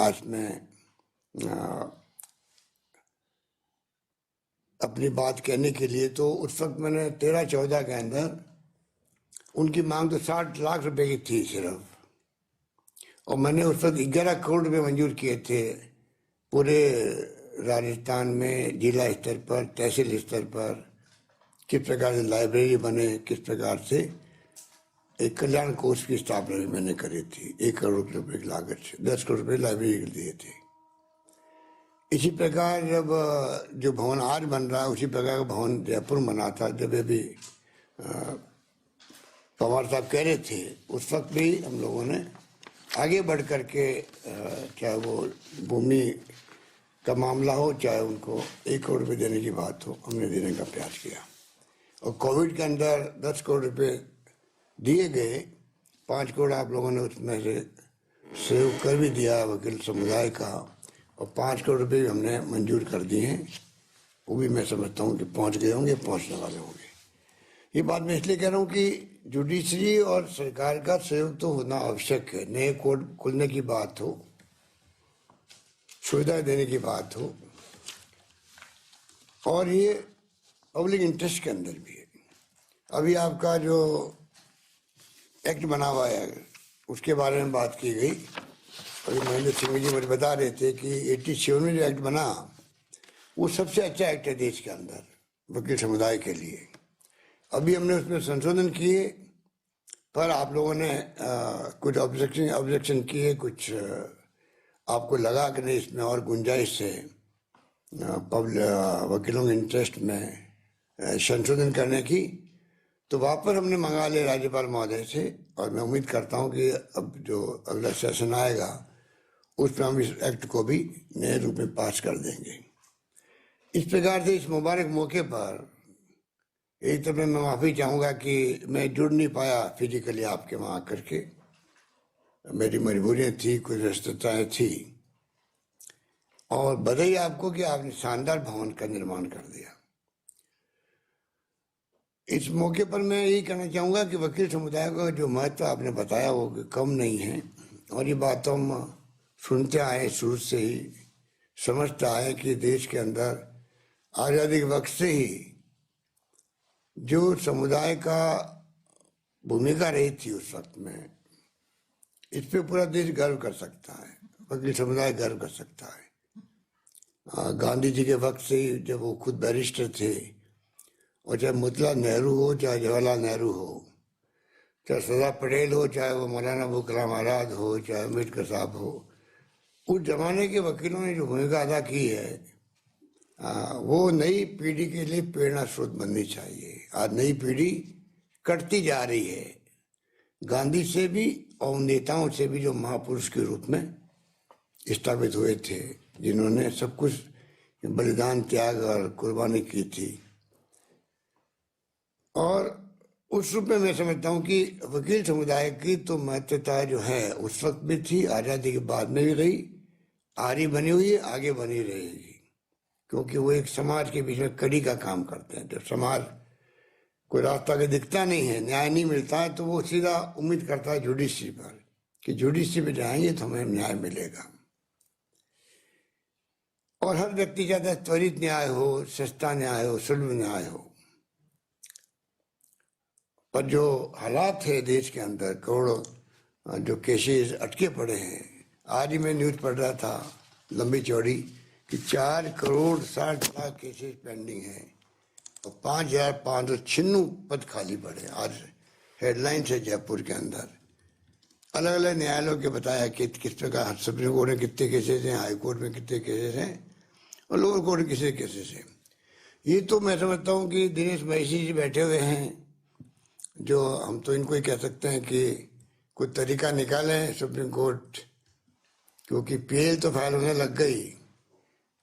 पास में अपनी बात कहने के लिए, तो उस वक्त मैंने 13-14 के अंदर उनकी मांग तो 60 लाख रुपए की थी सिर्फ, और मैंने उस वक्त 11 करोड़ रुपये मंजूर किए थे पूरे राजस्थान में, जिला स्तर पर, तहसील स्तर पर, किस प्रकार से लाइब्रेरी बने, किस प्रकार से एक कल्याण कोष की स्थापना भी मैंने करी थी 1 करोड़ रुपए की लागत से। 10 करोड़ रुपये लाइब्रेरी के दिए थे। इसी प्रकार जब जो भवन आज बन रहा है, उसी प्रकार का भवन जयपुर बना था जब अभी पवार साहब कह रहे थे, उस वक्त भी हम लोगों ने आगे बढ़ कर के चाहे वो भूमि का मामला हो, चाहे उनको 1 करोड़ रुपये देने की बात हो, हमने देने का प्रयास किया। और कोविड के अंदर 10 करोड़ रुपये दिए गए, 5 करोड़ आप लोगों ने उसमें से सहयोग कर भी दिया वकील समुदाय का, और 5 करोड़ रुपये भी हमने मंजूर कर दिए हैं। वो भी मैं समझता हूँ कि पहुँच गए होंगे, पहुँचने वाले होंगे। ये बात मैं इसलिए कह रहा हूँ कि जुडिशरी और सरकार का सहयोग तो होना आवश्यक है। नए कोर्ट खुलने की बात हो, सुविधा देने की बात हो, और ये पब्लिक इंटरेस्ट के अंदर भी है। अभी आपका जो एक्ट बना हुआ है उसके बारे में बात की गई। अभी महेंद्र सिंह जी मुझे बता रहे थे कि 87 में जो एक्ट बना वो सबसे अच्छा एक्ट है देश के अंदर वकील समुदाय के लिए। अभी हमने उसमें संशोधन किए, पर आप लोगों ने कुछ ऑब्जेक्शन किए, कुछ आपको लगा कि नहीं इसमें और गुंजाइश है वकीलों के इंटरेस्ट में संशोधन करने की, तो वापस हमने मंगा लिया राज्यपाल महोदय से। और मैं उम्मीद करता हूं कि अब जो अगला सेशन आएगा उसमें हम इस एक्ट को भी नए रूप में पास कर देंगे। इस प्रकार से इस मुबारक मौके पर एक तरफ मैं माफ़ी चाहूँगा कि मैं जुड़ नहीं पाया फिजिकली आपके वहाँ आकर के, मेरी मजबूरियाँ थी, कुछ व्यस्तताएँ थी। और बधाई आपको कि आपने शानदार भवन का निर्माण कर दिया। इस मौके पर मैं यही कहना चाहूँगा कि वकील समुदाय का जो महत्व आपने बताया वो कम नहीं है, और ये बात तो हम सुनते आए शुरू से ही, समझते आए कि देश के अंदर आज़ादी के वक्त से ही जो समुदाय का भूमिका रही थी उस वक्त में, इस पे पूरा देश गर्व कर सकता है, वकील समुदाय गर्व कर सकता है। गांधी जी के वक्त से ही जब वो खुद बैरिस्टर थे, और चाहे मोतीलाल नेहरू हो, चाहे जवाहरलाल नेहरू हो, चाहे सरदार पटेल हो, चाहे वो मौलाना अबुल कलाम आज़ाद हो, चाहे अम्बेडकर साहब हो, उस जमाने के वकीलों ने जो भूमिका अदा की है वो नई पीढ़ी के लिए प्रेरणा स्रोत बननी चाहिए। आज नई पीढ़ी कटती जा रही है, गांधी से भी और नेताओं से भी जो महापुरुष के रूप में स्थापित हुए थे, जिन्होंने सब कुछ बलिदान, त्याग और कुर्बानी की थी। और उस रूप में मैं समझता हूँ कि वकील समुदाय की तो महत्वता जो है उस वक्त भी थी, आज़ादी के बाद में भी रही, आरी बनी हुई है, आगे बनी रहेगी, क्योंकि वो एक समाज के बीच में कड़ी का काम करते हैं। जब समाज कोई रास्ता के दिखता नहीं है, न्याय नहीं मिलता है, तो वो सीधा उम्मीद करता है जुडिशरी पर कि जुडिशरी पे जाएंगे तो हमें न्याय मिलेगा। और हर व्यक्ति चाहता है त्वरित न्याय हो, सस्ता न्याय हो, सुलभ न्याय हो। पर जो हालात है देश के अंदर, करोड़ों जो केसेस अटके पड़े हैं। आज ही मैं न्यूज़ पढ़ रहा था लंबी चौड़ी कि 4 करोड़ 60 लाख केसेस पेंडिंग हैं और 5,596 पद खाली पड़े। आज हेडलाइंस है जयपुर के अंदर। अलग अलग न्यायालयों के बताया कि किस प्रकार सुप्रीम कोर्ट में कितने केसेस हैं, हाई कोर्ट में कितने केसेस हैं, और लोअर कोर्ट में कितने केसेस हैं। ये तो मैं समझता हूँ कि दिनेश महेशी जी बैठे हुए हैं, जो हम तो इनको ही कह सकते हैं कि कोई तरीका निकालें सुप्रीम कोर्ट, क्योंकि पीएल तो फाइल होने लग गई,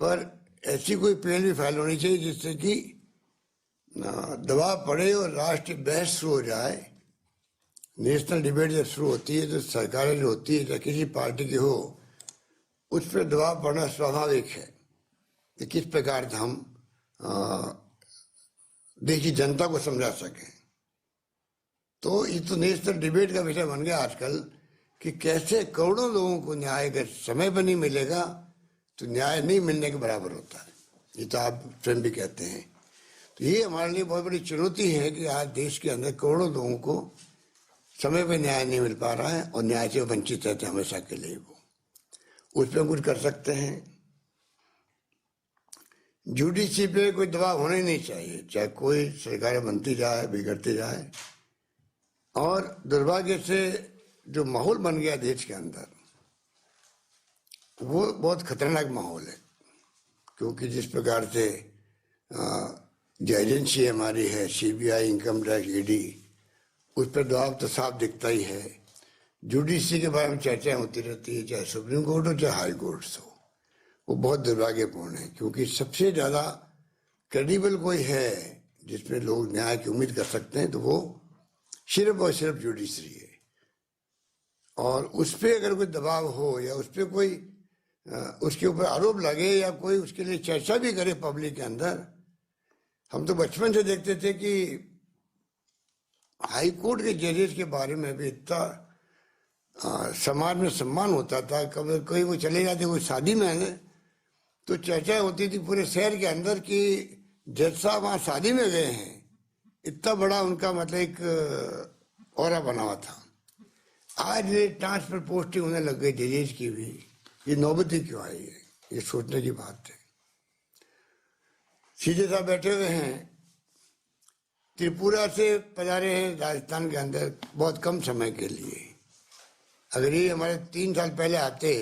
पर ऐसी कोई पीएल भी फाइल होनी चाहिए जिससे कि दबाव पड़े और राष्ट्रीय बहस शुरू हो जाए। नेशनल डिबेट जब शुरू होती है तो सरकारें जो होती है, चाहे किसी पार्टी की हो, उस पर दबाव पड़ना स्वाभाविक है कि किस प्रकार से हम देश की जनता को समझा सकें। तो ये तो नेशनल डिबेट का विषय बन गया आजकल कि कैसे करोड़ों लोगों को न्याय अगर समय पर नहीं मिलेगा तो न्याय नहीं मिलने के बराबर होता है। ये तो आप स्वयं भी कहते हैं। तो ये हमारे लिए बहुत बड़ी चुनौती है कि आज देश के अंदर करोड़ों लोगों को समय पर न्याय नहीं मिल पा रहा है और न्याय से वंचित रहते हैं हमेशा के लिए। वो उस पर कुछ कर सकते हैं। जुडिशरी पे कोई दबाव होना ही नहीं चाहिए, चाहे कोई सरकारें बनती जाए बिगड़ती जाए। और दुर्भाग्य से जो माहौल बन गया देश के अंदर वो बहुत खतरनाक माहौल है, क्योंकि जिस प्रकार से जो एजेंसी हमारी है सीबीआई, इनकम टैक्स, ईडी, उस पर दबाव तो साफ दिखता ही है। जुडिशरी के बारे में चर्चाएं होती रहती है, चाहे सुप्रीम कोर्ट हो चाहे हाई कोर्ट हो। वो बहुत दुर्भाग्यपूर्ण है, क्योंकि सबसे ज़्यादा क्रेडिबल कोई है जिसमें लोग न्याय की उम्मीद कर सकते हैं तो वो सिर्फ और सिर्फ जुडिशरी है। और उस पर अगर कोई दबाव हो या उस पर कोई उसके ऊपर आरोप लगे या कोई उसके लिए चर्चा भी करे पब्लिक के अंदर। हम तो बचपन से देखते थे कि हाई कोर्ट के जजेस के बारे में भी इतना समाज में सम्मान होता था। कभी कोई वो चले जाते कोई शादी में है तो चर्चा होती थी पूरे शहर के अंदर कि जज साहब वहाँ शादी में गए हैं। इतना बड़ा उनका मतलब एक ऑरा बना हुआ था। आज ये ट्रांसफर पोस्टिंग होने लग गई जजेस की भी। ये नौबत ही क्यों आई है, ये सोचने की बात है। सीधे साहब बैठे हुए हैं, त्रिपुरा से पधारे हैं राजस्थान के अंदर बहुत कम समय के लिए। अगर ये हमारे 3 साल पहले आते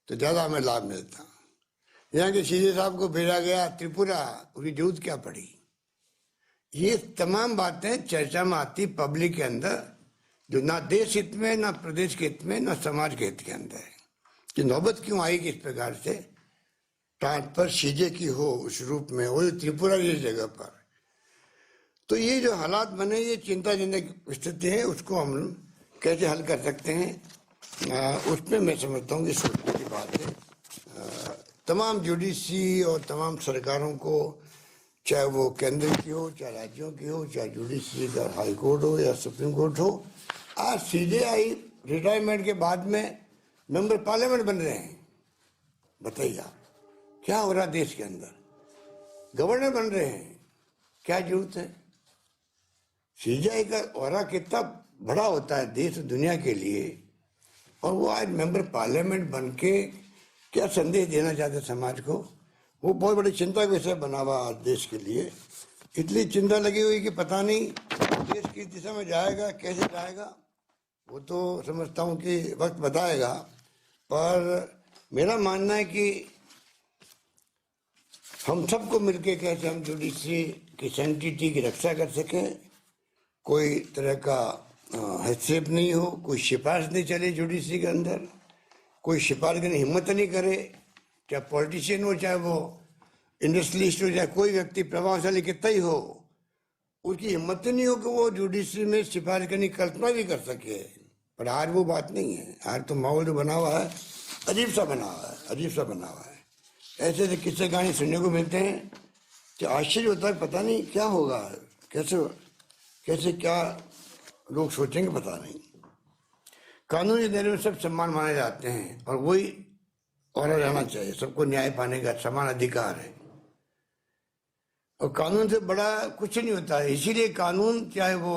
तो ज़्यादा हमें लाभ मिलता। यहाँ के सीधे साहब को भेजा गया त्रिपुरा, उसकी जरूरत क्या पड़ी। ये तमाम बातें चर्चा में आती पब्लिक के अंदर, जो ना देश हित में, ना प्रदेश के हित में, ना समाज के हित के अंदर है। कि नौबत क्यों आई कि इस प्रकार से ट्रांसफर सीजे की हो उस रूप में, वो त्रिपुरा की जगह पर। तो ये जो हालात बने, ये चिंताजनक स्थिति है। उसको हम कैसे हल कर सकते हैं, उसमें मैं समझता हूँ कि सोचने की बात है। तमाम जुडिशरी और तमाम सरकारों को, चाहे वो केंद्र की हो, चाहे राज्यों की हो, चाहे जुडिशरी का हाई कोर्ट हो या सुप्रीम कोर्ट हो, आज सीजेआई रिटायरमेंट के बाद में मेंबर पार्लियामेंट बन रहे हैं। बताइए आप क्या हो रहा है देश के अंदर। गवर्नर बन रहे हैं, क्या जरूरत है। सीजेआई का ऑरा कितना बड़ा होता है देश दुनिया के लिए, और वो आज मेंबर पार्लियामेंट बन के क्या संदेश देना चाहते समाज को, वो बहुत बड़ी चिंता का विषय बना हुआ आज देश के लिए। इतनी चिंता लगी हुई कि पता नहीं देश किस दिशा में जाएगा, कैसे जाएगा, वो तो समझता हूँ कि वक्त बताएगा। पर मेरा मानना है कि हम सबको मिलके कैसे हम जुडिशरी की सैंक्टिटी की रक्षा कर सकें। कोई तरह का हस्तक्षेप नहीं हो, कोई सिफारिश नहीं चले जुडिशरी के अंदर, कोई सिफारिश करने हिम्मत नहीं करे, चाहे पॉलिटिशियन हो, चाहे वो इंडस्ट्रियलिस्ट हो, चाहे कोई व्यक्ति प्रभावशाली कितना ही हो, उसकी हिम्मत नहीं हो कि वो जुडिशरी में सिफारिश करने की कल्पना भी कर सके। पर आज वो बात नहीं है। आज तो माहौल जो बना हुआ है अजीब सा बना हुआ है, अजीब सा बना हुआ है। ऐसे ऐसे किस्से कहानी सुनने को मिलते हैं कि आश्चर्य होता है, पता नहीं क्या होगा, कैसे कैसे क्या लोग सोचेंगे पता नहीं। कानूनी दायरे में सब सम्मान माने जाते हैं और वही और रहना चाहिए। सबको न्याय पाने का समान अधिकार है और कानून से बड़ा कुछ नहीं होता है। इसीलिए कानून, चाहे वो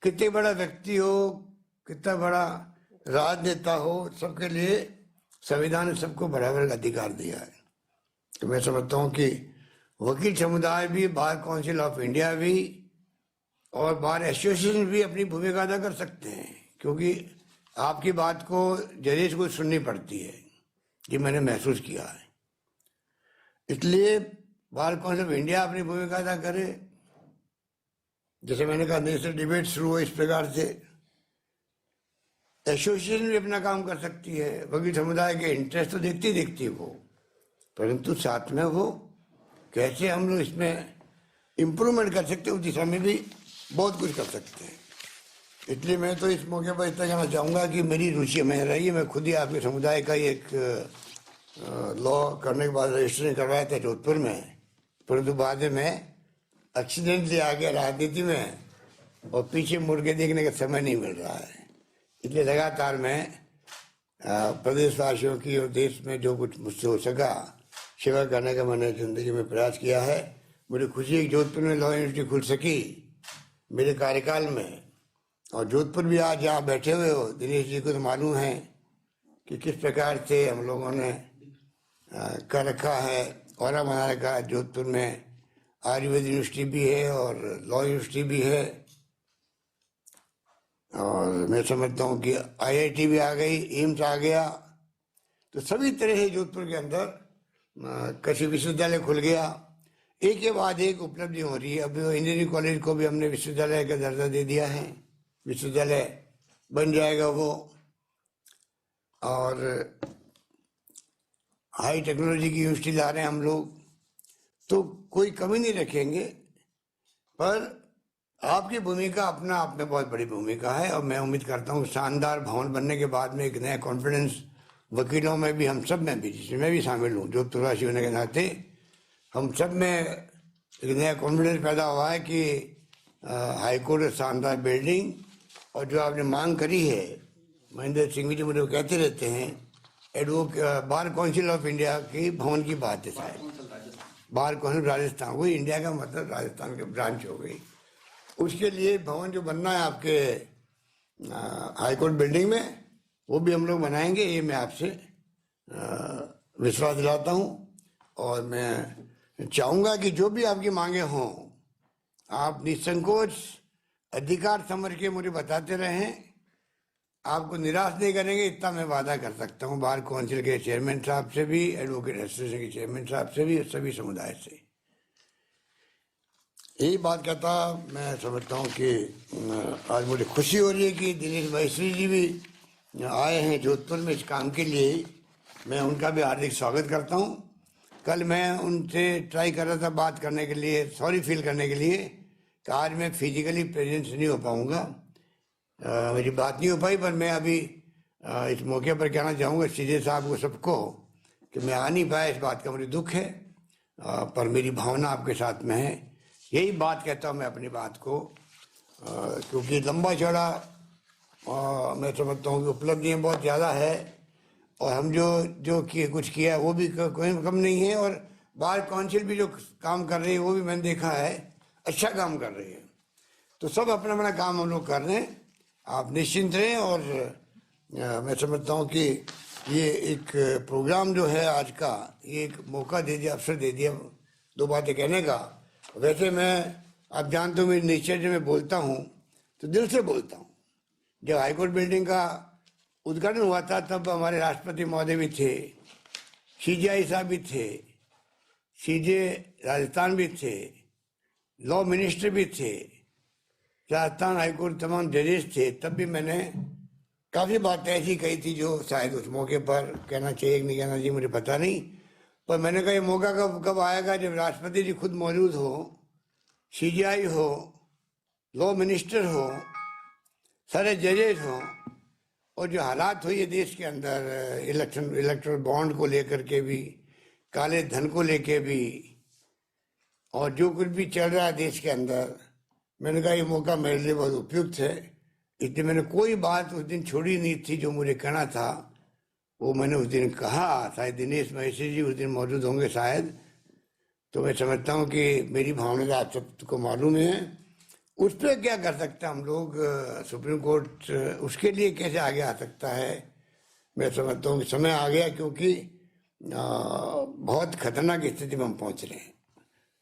कितने बड़ा व्यक्ति हो, कितना बड़ा राजनेता हो, सबके लिए संविधान ने सबको बराबर का अधिकार दिया है। तो मैं समझता हूँ कि वकील समुदाय भी, बार काउंसिल ऑफ इंडिया भी और बार एसोसिएशन भी अपनी भूमिका अदा कर सकते हैं, क्योंकि आपकी बात को जजेस को सुननी पड़ती है। ये मैंने महसूस किया है। इसलिए बार काउंसिल ऑफ इंडिया अपनी भूमिका अदा करे। जैसे मैंने कहा नेशनल डिबेट शुरू हो, इस प्रकार से एसोसिएशन भी अपना काम कर सकती है। वकील समुदाय के इंटरेस्ट तो देखती है वो, परंतु साथ में वो कैसे हम लोग इसमें इम्प्रूवमेंट कर सकते हैं, उस दिशा में भी बहुत कुछ कर सकते हैं। इसलिए मैं तो इस मौके पर इतना कहना चाहूँगा कि मेरी रुचि में रही है। मैं खुद ही आपके समुदाय का ही एक लॉ करने के बाद रजिस्ट्रेशन करवाया था जोधपुर में, परंतु बाद में मैं एक्सीडेंटली आ गया राजनीति में और पीछे मुड़ के देखने का समय नहीं मिल रहा है। इसलिए लगातार मैं प्रदेशवासियों की और देश में जो कुछ मुझसे हो सका सेवा करने का मैंने जिंदगी में प्रयास किया है। मुझे खुशी है कि जोधपुर में लॉ यूनिवर्सिटी खुल सकी मेरे कार्यकाल में, और जोधपुर भी आज यहाँ बैठे हुए हो दिनेश जी को तो मालूम है कि किस प्रकार से हम लोगों ने कर रखा है और बना रखा है। जोधपुर में आयुर्वेद यूनिवर्सिटी भी है और लॉ यूनिवर्सिटी भी है, और मैं समझता हूँ कि आईआईटी भी आ गई, एम्स आ गया, तो सभी तरह से जोधपुर के अंदर कृषि विश्वविद्यालय खुल गया। एक के बाद एक उपलब्धि हो रही है। अब इंजीनियरिंग कॉलेज को भी हमने विश्वविद्यालय का दर्जा दे दिया है, विश्वविद्यालय बन जाएगा वो, और हाई टेक्नोलॉजी की यूनिवर्सिटी ला रहे हैं हम लोग, तो कोई कमी नहीं रखेंगे। पर आपकी भूमिका अपना आप में बहुत बड़ी भूमिका है, और मैं उम्मीद करता हूँ शानदार भवन बनने के बाद में एक नया कॉन्फिडेंस वकीलों में भी, हम सब में भी, जिसमें मैं भी शामिल हूँ जोधपुरवासी होने के नाते, हम सब में एक नया कॉन्फिडेंस पैदा हुआ है कि हाईकोर्ट शानदार बिल्डिंग, और जो आपने मांग करी है, महेंद्र सिंह जी मुझे कहते रहते हैं बार काउंसिल ऑफ इंडिया की भवन की बात है शायद, बार काउंसिल राजस्थान, वही इंडिया का मतलब राजस्थान के ब्रांच हो गई। उसके लिए भवन जो बनना है आपके हाईकोर्ट बिल्डिंग में, वो भी हम लोग बनाएंगे, ये मैं आपसे विश्वास दिलाता हूँ। और मैं चाहूँगा कि जो भी आपकी मांगे हों आप निसंकोच अधिकार समझ के मुझे बताते रहें, आपको निराश नहीं करेंगे, इतना मैं वादा कर सकता हूँ। बार काउंसिल के चेयरमैन साहब से भी, एडवोकेट एसोसिएशन के चेयरमैन साहब से भी, सभी समुदाय से यही बात कहता। मैं समझता हूँ कि आज मुझे खुशी हो रही है कि दिनेश महेश्वरी जी भी आए हैं जोधपुर में इस काम के लिए। मैं उनका भी हार्दिक स्वागत करता हूँ। कल मैं उनसे ट्राई कर रहा था बात करने के लिए, सॉरी फील करने के लिए, कि आज मैं फिजिकली प्रेजेंस नहीं हो पाऊँगा, मेरी बात नहीं हो पाई। पर मैं अभी इस मौके पर कहना चाहूँगा सीधे साहब को, सबको, कि मैं आ नहीं पाया, इस बात का मुझे दुख है, पर मेरी भावना आपके साथ में है। यही बात कहता हूँ मैं अपनी बात को, क्योंकि लंबा चौड़ा मैं समझता हूँ कि उपलब्धियाँ बहुत ज़्यादा है, और हम जो कुछ किया वो भी कोई कम नहीं है, और बार काउंसिल भी जो काम कर रही है वो भी मैंने देखा है अच्छा काम कर रही है। तो सब अपना अपना काम हम लोग कर रहे हैं, आप निश्चिंत रहें। और मैं समझता हूँ कि ये एक प्रोग्राम जो है आज का, ये एक मौका दे दिया, अवसर दे दिया दो बातें कहने का। वैसे मैं, आप जानते हो मेरी नेचर, जब मैं बोलता हूँ तो दिल से बोलता हूँ। जब हाईकोर्ट बिल्डिंग का उद्घाटन हुआ था तब हमारे राष्ट्रपति महोदय भी थे, सीजेआई साहब भी थे, सीजे राजस्थान भी थे, लॉ मिनिस्टर भी थे, राजस्थान हाईकोर्ट तमाम जजेस थे। तब भी मैंने काफ़ी बातें ऐसी कही थी जो शायद उस मौके पर कहना चाहिए कि नहीं कहना चाहिए, मुझे पता नहीं, पर मैंने कहा ये मौका कब आएगा जब राष्ट्रपति जी खुद मौजूद हो, सीजीआई हो, लॉ मिनिस्टर हो, सारे जजेस हो, और जो हालात हुई है देश के अंदर इलेक्ट्रल बॉन्ड को लेकर के भी, काले धन को लेके भी, और जो कुछ भी चल रहा है देश के अंदर, मैंने कहा ये मौका मेरे लिए बहुत उपयुक्त है। इसलिए मैंने कोई बात उस दिन छोड़ी नहीं थी, जो मुझे कहना था वो मैंने उस दिन कहा। शायद दिनेश महेश्वरी जी उस दिन मौजूद होंगे शायद, तो मैं समझता हूँ कि मेरी भावना आप सबको मालूम है। उस पर क्या कर सकते हैं हम लोग, सुप्रीम कोर्ट उसके लिए कैसे आगे आ सकता है। मैं समझता हूँ कि समय आ गया, क्योंकि बहुत खतरनाक स्थिति में हम पहुँच रहे हैं।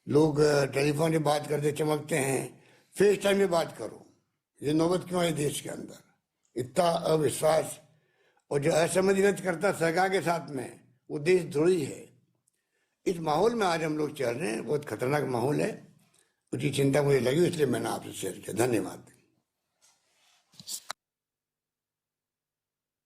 लोग टेलीफोन पे बात करते चमकते हैं, फेस टाइम में बात करो, ये नौबत क्यों है देश के अंदर। इतना अविश्वास और जो असमझ व्यक्त करता सरकार के साथ में, वो देशद्रोही है। इस माहौल में आज हम लोग चल रहे हैं, बहुत खतरनाक माहौल है। उसकी चिंता मुझे लगी, इसलिए मैंने आपसे शेयर किया। धन्यवाद।